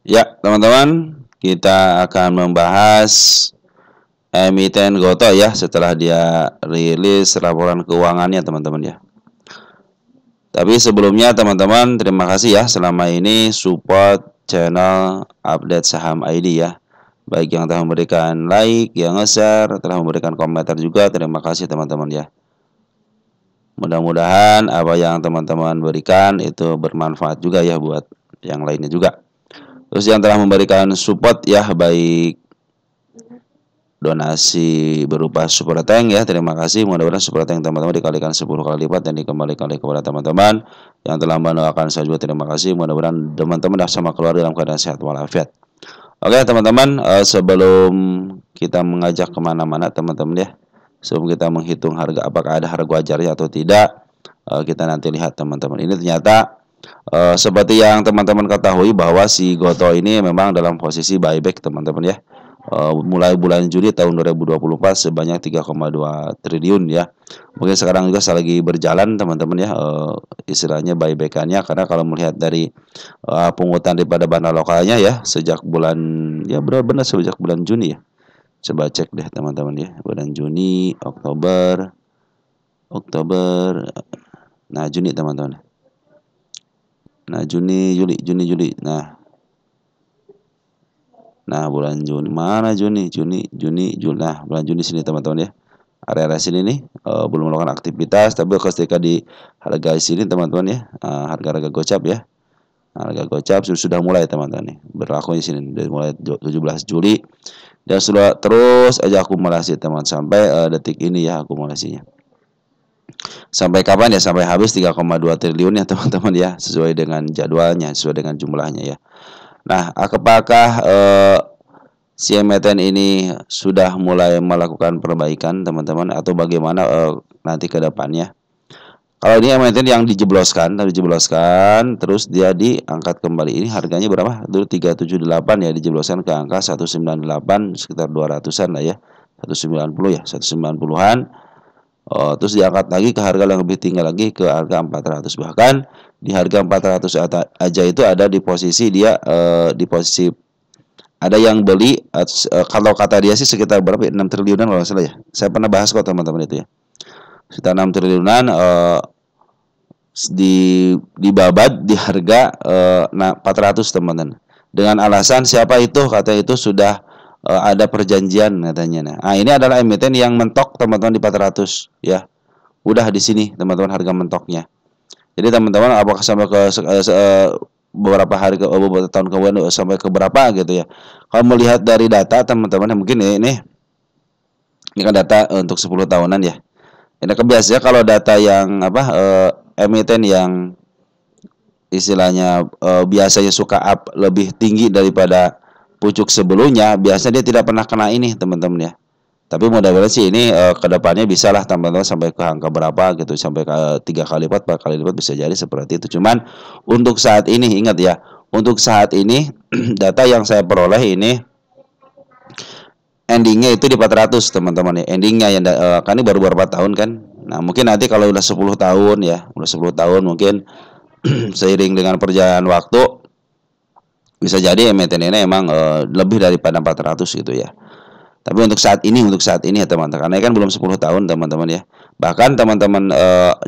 Ya, teman-teman, kita akan membahas emiten Goto ya setelah dia rilis laporan keuangannya, teman-teman ya. Tapi sebelumnya teman-teman, terima kasih ya selama ini support channel Update Saham ID ya. Baik yang telah memberikan like, yang nge-share, telah memberikan komentar juga, terima kasih teman-teman ya. Mudah-mudahan apa yang teman-teman berikan itu bermanfaat juga ya buat yang lainnya juga. Terus yang telah memberikan support ya, baik donasi berupa super tank ya, terima kasih. Mudah-mudahan super tank teman-teman dikalikan 10 kali lipat dan dikembalikan kepada teman-teman. Yang telah mendoakan saya juga terima kasih. Mudah-mudahan teman-teman sama keluarga dalam keadaan sehat walafiat. Oke teman-teman, sebelum kita mengajak kemana-mana teman-teman ya, sebelum kita menghitung harga apakah ada harga wajarnya atau tidak, kita nanti lihat teman-teman. Ini ternyata seperti yang teman-teman ketahui bahwa si Goto ini memang dalam posisi buyback teman-teman ya. Mulai bulan Juli tahun 2024 sebanyak 3,2 triliun ya. Mungkin sekarang juga lagi berjalan teman-teman ya, istilahnya buybackannya, karena kalau melihat dari pungutan daripada bandar lokalnya ya sejak bulan ya benar-benar sejak bulan Juni ya. Coba cek deh teman-teman ya, bulan Juni, Oktober, nah Juni teman-teman. Nah Juni, Juli, nah bulan Juni mana Juni, nah bulan Juni sini teman-teman ya, area sini nih belum melakukan aktivitas, tapi ketika di harga sini teman-teman ya, harga gocap ya, harga gocap sudah mulai teman-teman nih berlaku di sini dari mulai 17 Juli dan sudah terus aja akumulasi teman sampai detik ini ya akumulasinya. Sampai kapan ya? Sampai habis 3,2 triliun ya teman-teman ya, sesuai dengan jadwalnya, sesuai dengan jumlahnya ya. Nah, apakah si emiten ini sudah mulai melakukan perbaikan teman-teman atau bagaimana nanti ke depannya? Kalau ini emiten yang dijebloskan terus dia diangkat kembali, ini harganya berapa? Dulu 378 ya, dijebloskan ke angka 198 sekitar 200-an lah ya. 190 ya, 190-an. Terus diangkat lagi ke harga yang lebih tinggi lagi ke harga 400, bahkan di harga 400 aja itu ada di posisi dia di posisi ada yang beli kalau kata dia sih sekitar berapa 6 triliunan kalau nggak salah ya. Saya pernah bahas kok teman-teman itu ya. Sekitar 6 triliunan dibabat di harga 400 teman-teman. Dengan alasan siapa itu? Kata itu sudah ada perjanjian katanya. Nah, ini adalah emiten yang mentok teman-teman di 400 ya. Udah di sini teman-teman harga mentoknya. Jadi teman-teman apakah sampai ke beberapa hari beberapa tahun kemudian sampai ke berapa gitu ya. Kalau melihat dari data teman-teman mungkin ini kan data untuk 10 tahunan ya. Ini kebiasaan kalau data yang emiten yang istilahnya biasanya suka up lebih tinggi daripada pucuk sebelumnya, biasanya dia tidak pernah kena ini teman-teman ya. Tapi mudah-mudahan sih ini kedepannya bisa lah teman-teman sampai ke angka berapa gitu, sampai ke 3 kali lipat, 4 kali lipat bisa jadi seperti itu. Cuman untuk saat ini ingat ya, untuk saat ini data yang saya peroleh ini endingnya itu di 400 teman-teman ya. Endingnya yang kan ini baru beberapa tahun kan. Nah mungkin nanti kalau udah 10 tahun ya, udah 10 tahun mungkin seiring dengan perjalanan waktu bisa jadi emiten ini emang lebih daripada 400 gitu ya. Tapi untuk saat ini ya teman-teman, karena kan belum 10 tahun teman-teman ya. Bahkan teman-teman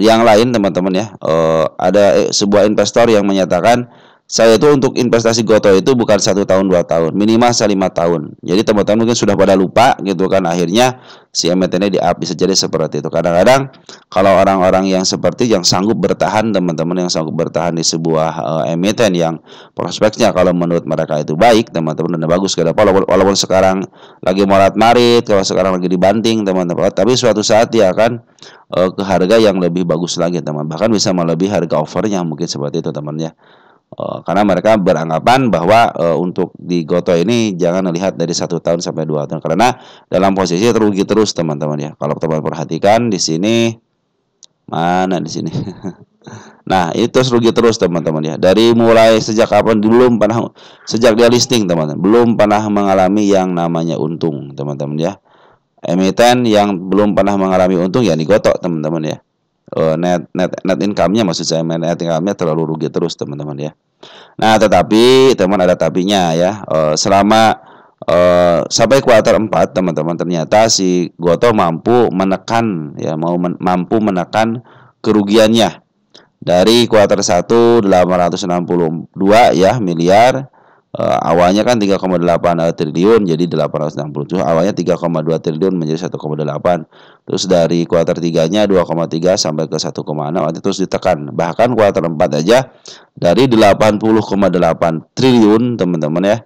yang lain teman-teman ya, ada sebuah investor yang menyatakan saya itu untuk investasi Goto itu bukan 1 tahun 2 tahun, minimal 5 tahun. Jadi teman-teman mungkin sudah pada lupa gitu kan, akhirnya si emitennya di-up, bisa jadi seperti itu. Kadang-kadang kalau orang-orang yang seperti yang sanggup bertahan teman-teman, yang sanggup bertahan di sebuah emiten yang prospeknya kalau menurut mereka itu baik teman-teman dan bagus ke depan, walaupun sekarang lagi morat-marit, kalau sekarang lagi dibanting teman-teman, tapi suatu saat dia akan ke harga yang lebih bagus lagi teman, bahkan bisa melebihi harga offernya mungkin seperti itu teman ya. Karena mereka beranggapan bahwa untuk di Goto ini jangan lihat dari 1 tahun sampai 2 tahun, karena dalam posisi rugi terus teman-teman ya. Kalau teman perhatikan di sini mana di sini. Nah itu rugi terus teman-teman ya. Dari mulai sejak kapan sejak dia listing teman-teman belum pernah mengalami yang namanya untung teman-teman ya. Emiten yang belum pernah mengalami untung ya di Goto teman-teman ya. net income-nya, maksud saya net income-nya terlalu rugi terus teman-teman ya. Nah, tetapi teman ada tapinya ya. Sampai kuartal 4 teman-teman, ternyata si Gotoh mampu menekan ya, mampu menekan kerugiannya. Dari kuartal 1 862 ya miliar. Awalnya kan 3,8 triliun jadi 867, awalnya 3,2 triliun menjadi 1,8. Terus dari kuartal 3-nya 2,3 sampai ke 1,6, nanti terus ditekan. Bahkan kuartal 4 aja dari 80,8 triliun teman-teman ya,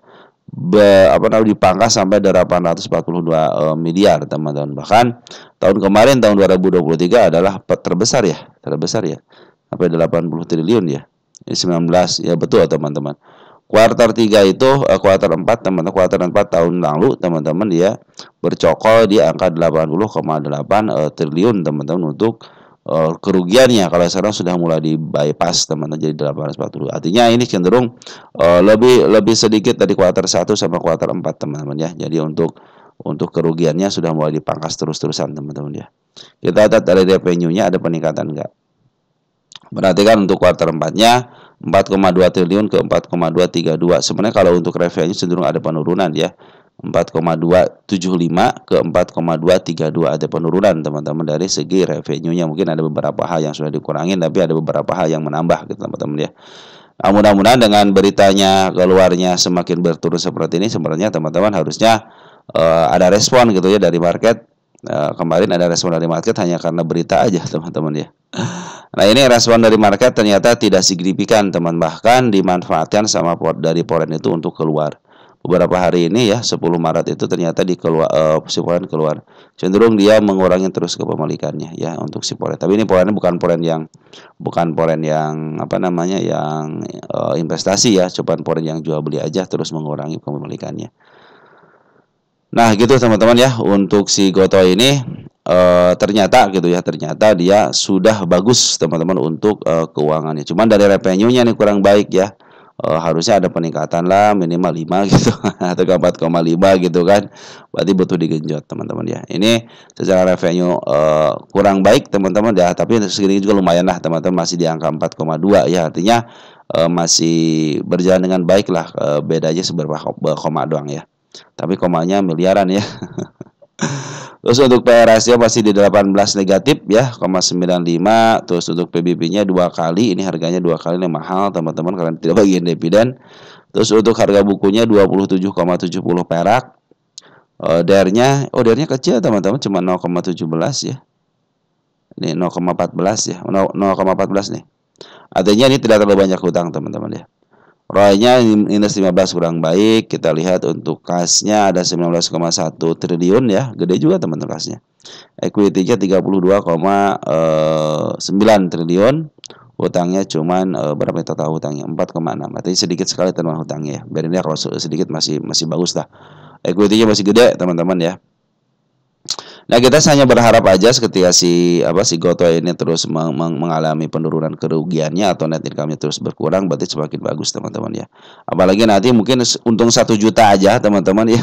dipangkas sampai 842 miliar teman-teman. Bahkan tahun kemarin tahun 2023 adalah terbesar ya, sampai 80 triliun ya. Ini 19 ya, betul teman-teman. Kuartal 3 itu kuartal 4 teman-teman, kuartal 4 tahun lalu teman-teman dia bercokol di angka 80,8 triliun teman-teman untuk kerugiannya. Kalau sekarang sudah mulai di bypass teman-teman jadi 840. Artinya ini cenderung lebih sedikit dari kuartal 1 sama kuartal 4 teman-teman ya. Jadi untuk kerugiannya sudah mulai dipangkas terus-terusan teman-teman ya. Kita lihat dari revenue-nya ada peningkatan enggak? Berarti kan untuk kuartal 4-nya 4,2 triliun ke 4,232. Sebenarnya kalau untuk revenue cenderung ada penurunan ya. 4,275 ke 4,232 ada penurunan teman-teman dari segi revenue-nya. Mungkin ada beberapa hal yang sudah dikurangin, tapi ada beberapa hal yang menambah gitu teman-teman ya. Nah, mudah-mudahan dengan beritanya keluarnya semakin berturut seperti ini, sebenarnya teman-teman harusnya ada respon gitu ya dari market. Kemarin ada respon dari market hanya karena berita aja teman-teman ya. Nah, ini respon dari market ternyata tidak signifikan teman, bahkan dimanfaatkan sama dari Poren itu untuk keluar. Beberapa hari ini ya 10 Maret itu ternyata si Poren keluar. Cenderung dia mengurangi terus kepemilikannya ya untuk si Poren. Tapi ini Porennya bukan Poren yang investasi ya, coba Poren yang jual beli aja terus mengurangi kepemilikannya. Nah, gitu teman-teman ya, untuk si Gotoh ini ternyata dia sudah bagus teman-teman untuk keuangannya. Cuman dari revenue-nya nih kurang baik ya. Harusnya ada peningkatan lah minimal 5 gitu atau 4,5 gitu kan. Berarti butuh digenjot teman-teman ya. Ini secara revenue kurang baik teman-teman ya, tapi segini juga lumayan lah teman-teman, masih di angka 4,2 ya. Artinya masih berjalan dengan baik lah, bedanya seberapa koma doang ya. Tapi komanya miliaran ya. Terus untuk PR ratio masih di 18 negatif ya, 0,95. Terus untuk PBB-nya 2 kali, ini harganya 2 kali, ini mahal teman-teman karena tidak bagian dividen. Terus untuk harga bukunya 27,70 perak. DER-nya kecil teman-teman, cuma 0,17 ya. Ini 0,14 ya, 0,14 nih. Artinya ini tidak terlalu banyak hutang teman-teman ya. ROI-nya minus 15 kurang baik. Kita lihat untuk kas-nya ada 19,1 triliun ya. Gede juga teman-teman kasnya. Equity-nya 32,9 triliun. Hutangnya cuman berapa total hutangnya? 4,6. Artinya sedikit sekali teman hutangnya ya. Biar ini kalau sedikit masih bagus lah. Equity-nya masih gede teman-teman ya. Nah, kita hanya berharap aja ketika si Gotoh ini terus mengalami penurunan kerugiannya atau net income-nya terus berkurang, berarti semakin bagus teman-teman ya. Apalagi nanti mungkin untung 1 juta aja teman-teman ya.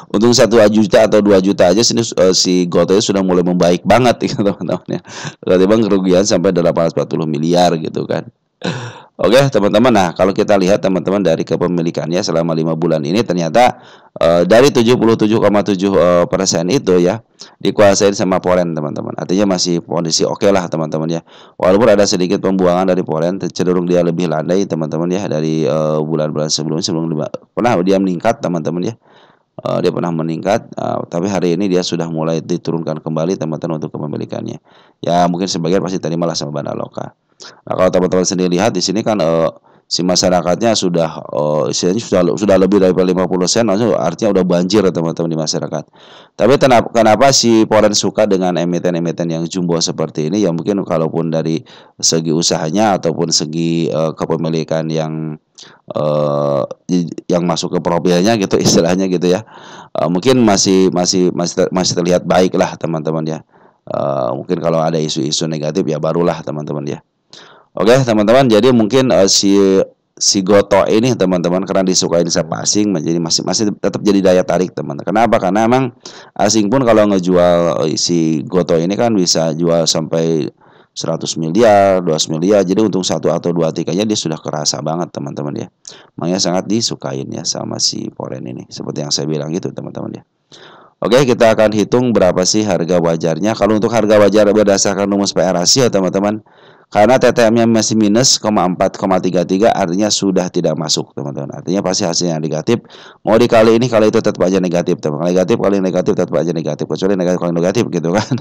Untung 1 juta atau 2 juta aja sini si Gotoh sudah mulai membaik banget ya teman-teman ya. Tiba-tiba kerugian sampai 840 miliar gitu kan. Oke teman-teman, nah kalau kita lihat teman-teman dari kepemilikannya selama 5 bulan ini ternyata dari 77,7% itu ya dikuasain sama Poren teman-teman. Artinya masih kondisi oke lah teman-teman ya. Walaupun ada sedikit pembuangan dari Poren, cenderung dia lebih landai teman-teman ya dari bulan-bulan sebelum pernah dia meningkat teman-teman ya. Dia pernah meningkat, tapi hari ini dia sudah mulai diturunkan kembali teman-teman untuk kepemilikannya. Ya mungkin sebagian pasti terimalah sama Bandaloka. Nah, kalau teman-teman sendiri lihat di sini kan si masyarakatnya sudah sudah lebih dari 50%, artinya udah banjir teman-teman di masyarakat. Tapi kenapa si Poren suka dengan emiten-emiten yang jumbo seperti ini? Ya mungkin kalaupun dari segi usahanya ataupun segi kepemilikan yang masuk ke profilnya gitu istilahnya gitu ya, mungkin masih terlihat baik lah teman-teman ya. Mungkin kalau ada isu-isu negatif ya barulah teman-teman ya. Oke teman-teman, jadi mungkin si Gotoh ini teman-teman karena disukai sama asing menjadi masih tetap jadi daya tarik teman-teman. Kenapa? Karena emang asing pun kalau ngejual si Gotoh ini kan bisa jual sampai 100 miliar, 200 miliar. Jadi untung 1 atau 2 tikanya dia sudah kerasa banget teman-teman ya. Makanya sangat disukain ya sama si Foreign ini. Seperti yang saya bilang gitu teman-teman ya. Oke, kita akan hitung berapa sih harga wajarnya. Kalau untuk harga wajar berdasarkan rumus PR rasio teman-teman, karena TTM-nya masih minus 0,4,33 artinya sudah tidak masuk teman-teman. Artinya pasti hasilnya negatif. Mau dikali ini kali itu tetap aja negatif teman. Negatif kali negatif tetap aja negatif. Kecuali negatif kali negatif gitu kan.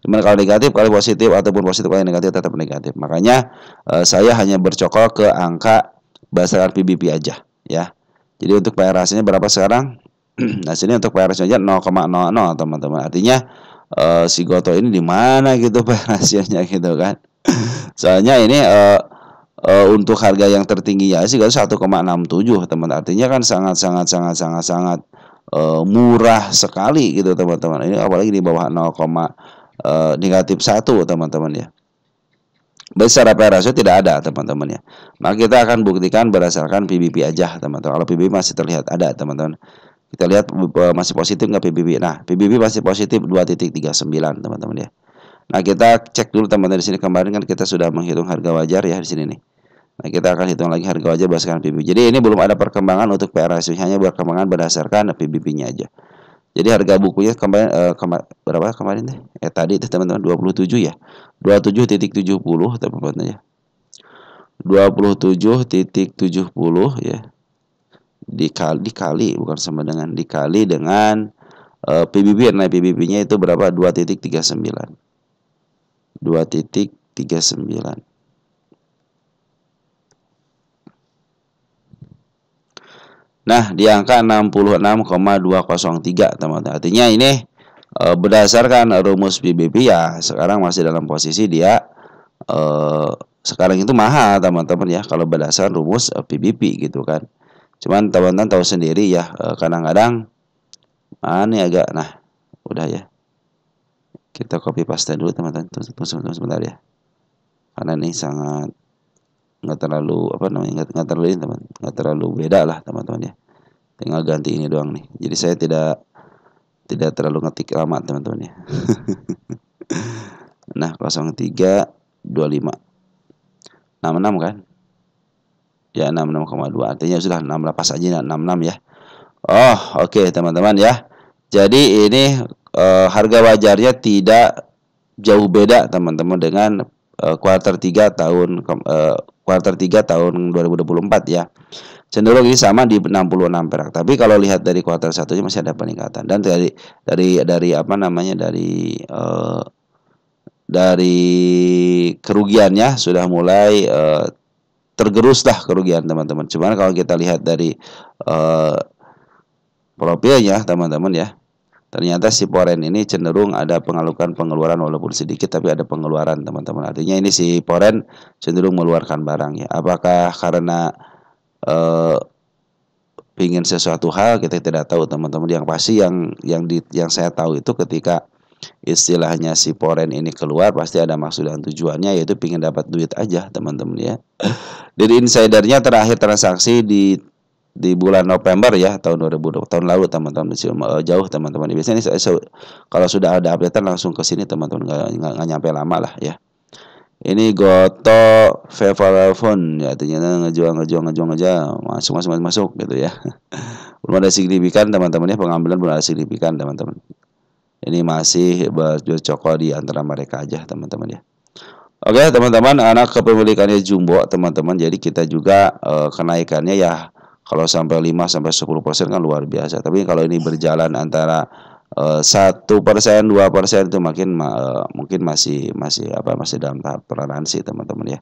Cuman kalau negatif kali positif ataupun positif kali negatif tetap negatif. Makanya saya hanya bercokol ke angka berdasarkan PBB aja ya. Jadi untuk PR rasionya berapa sekarang? Nah sini untuk PR rasio aja 0,00 teman-teman. Artinya si Gotoh ini di mana gitu PR rasionya gitu kan. Soalnya ini untuk harga yang tertingginya sih 1,67 teman. Artinya kan sangat murah sekali gitu teman-teman. Ini apalagi di bawah negatif 1 teman-teman ya. Baik secara PR rasio tidak ada teman-teman ya. Maka kita akan buktikan berdasarkan PBB aja teman-teman. Kalau PBB masih terlihat ada teman-teman. Kita lihat masih positif nggak PBB. Nah PBB masih positif 2,39 teman-teman ya. Nah kita cek dulu teman-teman di sini, kemarin kan kita sudah menghitung harga wajar ya di sini nih. Nah kita akan hitung lagi harga wajar berdasarkan PBB. Jadi ini belum ada perkembangan untuk PR rasio, hanya perkembangan berdasarkan PBB-nya aja. Jadi harga bukunya kemarin berapa kemarin nih? Tadi itu teman-teman 27 ya. 27,70 teman-teman ya. 27,70 ya. Dikali bukan sama dengan dikali dengan PBB. Nah PBB-nya itu berapa? 2,39. 2,39. Nah, di angka 66,203 teman-teman. Artinya ini berdasarkan rumus PBB ya sekarang masih dalam posisi dia sekarang itu mahal teman-teman ya kalau berdasarkan rumus PBB gitu kan. Cuman teman-teman tahu sendiri ya kadang-kadang ini agak udah ya. Kita copy paste dulu teman-teman. Tunggu sebentar ya. Karena ini sangat nggak terlalu nggak terlalu ini teman, nggak terlalu beda lah teman-teman ya. Tinggal ganti ini doang nih. Jadi saya tidak terlalu ngetik lama teman-teman ya. Nah 0325 66 kan? Ya 66,2 artinya sudah 6 pas aja 66 ya. Oh oke teman-teman ya. Jadi ini harga wajarnya tidak jauh beda teman-teman dengan kuartal 3 tahun 2024 ya. Cenderung ini sama di 66 perak. Tapi kalau lihat dari kuartal 1-nya masih ada peningkatan. Dan dari kerugiannya sudah mulai tergerus dah kerugian teman-teman. Cuman kalau kita lihat dari profilnya teman-teman ya, ternyata si Foreign ini cenderung ada pengeluaran walaupun sedikit tapi ada pengeluaran teman-teman. Artinya ini si Foreign cenderung mengeluarkan barang ya. Apakah karena pingin sesuatu hal, kita tidak tahu teman-teman. Yang pasti yang saya tahu itu ketika istilahnya si Foreign ini keluar pasti ada maksud dan tujuannya, yaitu pingin dapat duit aja teman-teman ya. Dari insidernya terakhir transaksi di bulan November ya tahun 2020 tahun lalu teman-teman, jauh teman-teman. Biasanya saya kalau sudah ada updatean langsung ke sini teman-teman, nggak nyampe lama lah ya. Ini Gotoh Phone ya, artinya ngejual masuk gitu ya. Belum ada signifikan teman-teman ya, pengambilan belum ada signifikan teman-teman. Ini masih bercokol di antara mereka aja teman-teman ya. Oke teman-teman, anak kepemilikannya jumbo teman-teman. Jadi kita juga kenaikannya ya kalau sampai 5-10% kan luar biasa. Tapi kalau ini berjalan antara 1%, 2% itu mungkin masih dalam tahap toleransi teman-teman ya.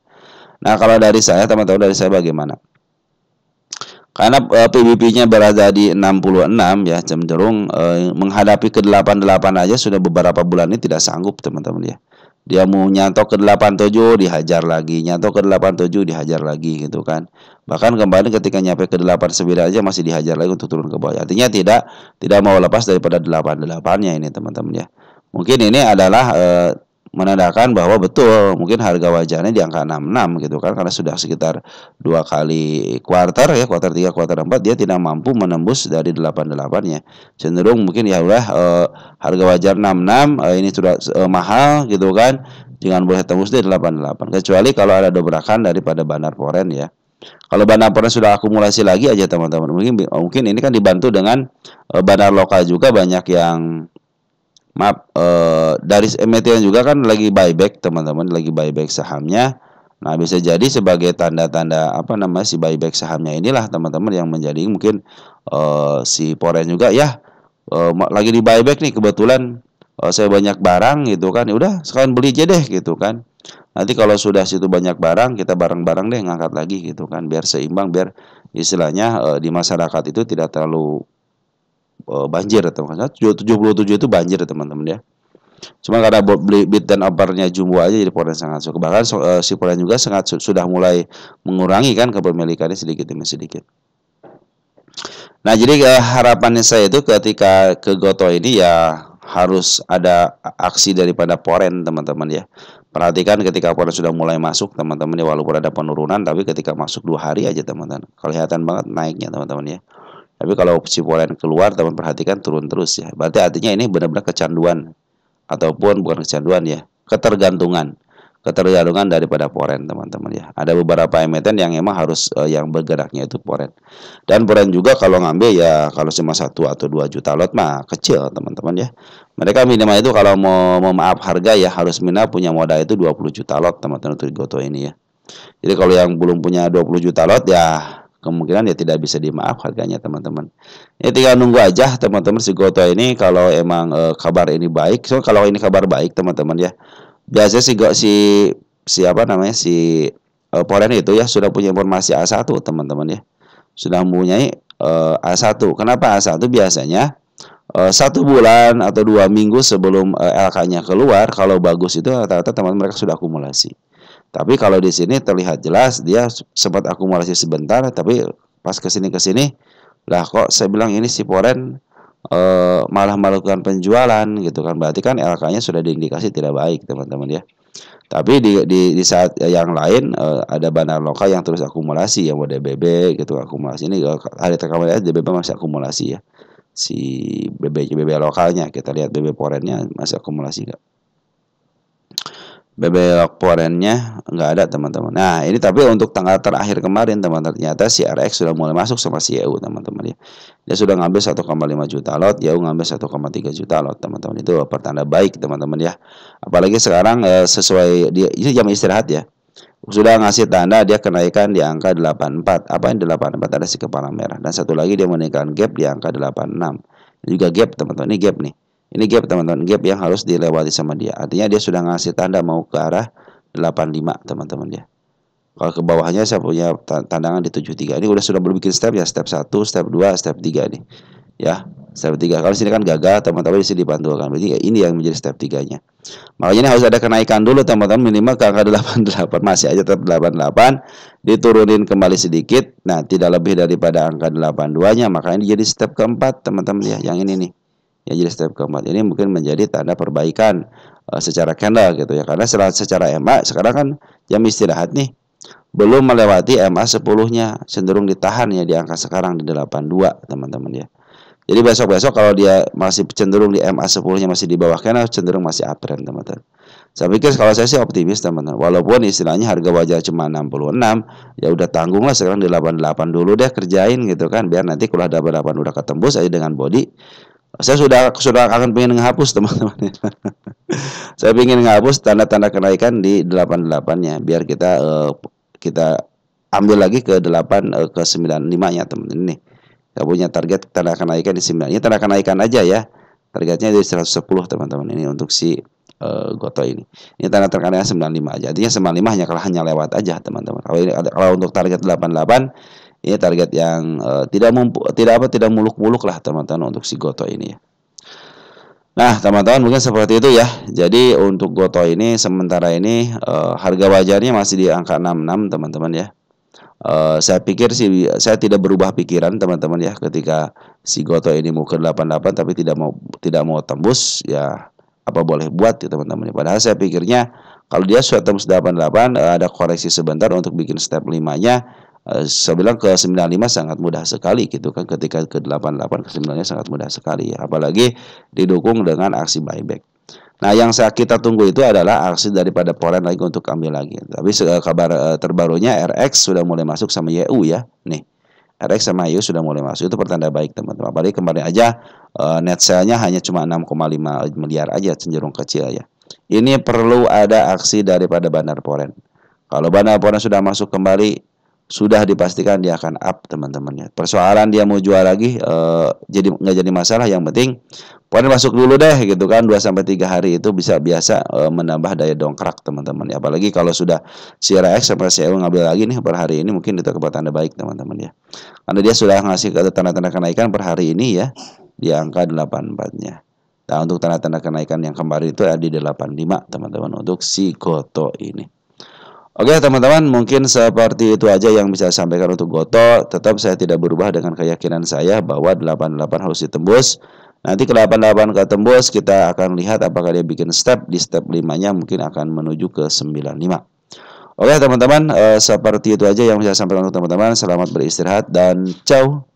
Nah kalau dari saya teman-teman, bagaimana? Karena PBB-nya berada di 66 ya, cenderung menghadapi ke 88 aja sudah beberapa bulan ini tidak sanggup teman-teman ya. Dia mau nyantok ke 87 dihajar lagi, nyantok ke 87 dihajar lagi gitu kan. Bahkan kembali ketika nyampe ke 89 aja masih dihajar lagi untuk turun ke bawah. Artinya tidak mau lepas daripada 88-nya ini teman-teman ya. Mungkin ini adalah menandakan bahwa betul mungkin harga wajarnya di angka 66 gitu kan, karena sudah sekitar 2 kali kuartal ya, kuartal 3 kuartal 4 dia tidak mampu menembus dari 88-nya. Cenderung mungkin ya udah harga wajar 66 ini sudah mahal gitu kan. Jangan boleh tembus di 88 kecuali kalau ada dobrakan daripada Bandar Poren ya. Kalau Bandar Poren sudah akumulasi lagi aja teman-teman. Mungkin ini kan dibantu dengan bandar lokal juga banyak yang maaf, dari emiten juga kan lagi buyback teman-teman, lagi buyback sahamnya. Nah bisa jadi sebagai tanda-tanda apa namanya si buyback sahamnya inilah teman-teman yang menjadi mungkin si Poren juga ya lagi di buyback nih kebetulan saya banyak barang gitu kan, ya udah sekalian beli aja deh gitu kan. Nanti kalau sudah situ banyak barang kita bareng-bareng deh ngangkat lagi gitu kan, biar seimbang, biar istilahnya di masyarakat itu tidak terlalu banjir teman-teman. 77 itu banjir teman-teman ya. Cuma karena beli bid dan opernya jumbo aja jadi Poren sangat suka. Bahkan si Poren juga sudah mulai mengurangi kan kepemilikannya sedikit demi sedikit. Nah jadi harapannya saya itu ketika ke Goto ini ya harus ada aksi daripada Poren teman-teman ya. Perhatikan ketika Poren sudah mulai masuk teman-teman ya, walaupun ada penurunan tapi ketika masuk 2 hari aja teman-teman kelihatan banget naiknya teman-teman ya. Tapi kalau si Poren keluar teman perhatikan turun terus ya. Berarti artinya ini benar-benar kecanduan ataupun bukan kecanduan ya, ketergantungan daripada Poren teman-teman ya. Ada beberapa emiten yang emang harus yang bergeraknya itu Poren. Dan Poren juga kalau ngambil ya kalau cuma 1 atau 2 juta lot mah kecil teman-teman ya. Mereka minimal itu kalau mau maaf harga ya harus minimal punya modal itu 20 juta lot teman-teman untuk Goto ini ya. Jadi kalau yang belum punya 20 juta lot ya kemungkinan ya tidak bisa dimaaf harganya teman-teman. Ya tinggal nunggu aja teman-teman si Goto ini kalau emang kabar ini baik. So kalau ini kabar baik teman-teman ya. Biasanya si apa namanya si Poren itu ya sudah punya informasi A1 teman-teman ya. Sudah mempunyai A1. Kenapa A1 biasanya 1 bulan atau 2 minggu sebelum LK-nya keluar kalau bagus itu rata-rata teman-teman mereka sudah akumulasi. Tapi kalau di sini terlihat jelas dia sempat akumulasi sebentar, tapi pas kesini lah kok saya bilang ini si Poren malah melakukan penjualan gitu kan. Berarti kan LK-nya sudah diindikasi tidak baik teman-teman ya. Tapi di saat yang lain ada bandar lokal yang terus akumulasi yang DBB gitu akumulasi ini hari terakhir DBB masih akumulasi ya. Si BB lokalnya kita lihat BB Porennya masih akumulasi enggak? BB Porennya nggak ada teman-teman. Nah ini tapi untuk tanggal terakhir kemarin teman-teman ternyata si RX sudah mulai masuk sama si EU teman-teman ya. Dia sudah ngambil 1,5 juta lot, EU ngambil 1,3 juta lot teman-teman. Itu pertanda baik teman-teman ya. Apalagi sekarang sesuai dia ini jam istirahat ya. Sudah ngasih tanda dia kenaikan di angka 84. Apa yang 84 ada si kepala merah dan satu lagi dia menaikkan gap di angka 86. Ini juga gap teman-teman. Ini gap nih. Ini gap teman-teman, gap yang harus dilewati sama dia. Artinya dia sudah ngasih tanda mau ke arah 85 teman-teman ya. Kalau ke bawahnya saya punya tandangan di 73. Ini sudah berbikin step ya, step 1, step 2, step 3 nih. Ya, step 3. Kalau sini kan gagal, teman-teman di sini dipantulkan. Berarti ini yang menjadi step 3-nya. Makanya ini harus ada kenaikan dulu teman-teman minimal ke angka 88. Masih aja tetap 88, diturunin kembali sedikit. Nah, tidak lebih daripada angka 82-nya, makanya ini jadi step keempat teman-teman ya, yang ini nih. Ya jadi step keempat ini mungkin menjadi tanda perbaikan secara candle gitu ya. Karena secara MA sekarang kan jam istirahat nih. Belum melewati MA 10-nya, cenderung ditahan ya di angka sekarang di 82 teman-teman ya. Jadi besok-besok kalau dia masih cenderung di MA 10-nya masih di bawah candle, cenderung masih uptrend teman-teman. Saya pikir kalau saya sih optimis teman-teman. Walaupun istilahnya harga wajar cuma 66, ya udah tanggung lah sekarang di 88 dulu deh kerjain gitu kan. Biar nanti kalau 88 udah ketembus aja dengan body. Saya sudah akan pengen menghapus teman-teman. Saya ingin menghapus tanda-tanda kenaikan di 88-nya biar kita ambil lagi ke 8 ke 95-nya teman-teman ini. Kita punya target tanda kenaikan di 9. Ini tanda kenaikan aja ya. Targetnya di 110 teman-teman ini untuk si Goto ini. Ini tanda kenaikan 95 aja. Artinya 95 hanya lewat aja teman-teman. Kalau untuk target 88 ini target yang tidak muluk-muluk lah teman-teman untuk si Goto ini ya. Nah teman-teman mungkin seperti itu ya. Jadi untuk Goto ini sementara ini harga wajarnya masih di angka 66 teman-teman ya. Saya pikir sih saya tidak berubah pikiran teman-teman ya ketika si Goto ini mau ke 88 tapi tidak mau tembus ya. apa boleh buat ya teman-teman. Padahal saya pikirnya kalau dia sudah tembus 88, ada koreksi sebentar untuk bikin step 5-nya. Saya bilang ke 95 sangat mudah sekali gitu kan, ketika ke 88 ke 9-nya sangat mudah sekali ya, apalagi didukung dengan aksi buyback. Nah, yang kita tunggu itu adalah aksi daripada Poland lagi untuk ambil lagi. Tapi kabar terbarunya RX sudah mulai masuk sama YU ya. Nih, RX sama YU sudah mulai masuk, itu pertanda baik teman-teman. Apalagi kemarin aja net sale-nya hanya cuma 6,5 miliar aja, cenderung kecil ya. Ini perlu ada aksi daripada Bandar Poland. Kalau Bandar Poland sudah masuk kembali, sudah dipastikan dia akan up teman-teman ya. Persoalan dia mau jual lagi jadi nggak jadi masalah, yang penting Poland masuk dulu deh gitu kan. 2-3 hari itu bisa biasa menambah daya dongkrak teman-teman ya. Apalagi kalau sudah si RX sama si EU ngambil lagi nih per hari ini, mungkin itu tanda baik teman-teman ya. Karena dia sudah ngasih tanda-tanda kenaikan per hari ini ya di angka 84-nya. Nah, untuk tanda-tanda kenaikan yang kemarin itu ada di 85 teman-teman untuk si Goto ini. Oke teman-teman, mungkin seperti itu aja yang bisa saya sampaikan untuk Goto. Tetap saya tidak berubah dengan keyakinan saya bahwa 88 harus ditembus. Nanti ke 88 ketembus, kita akan lihat apakah dia bikin step. Di step 5-nya mungkin akan menuju ke 95. Oke teman-teman, seperti itu aja yang bisa saya sampaikan untuk teman-teman. Selamat beristirahat dan ciao.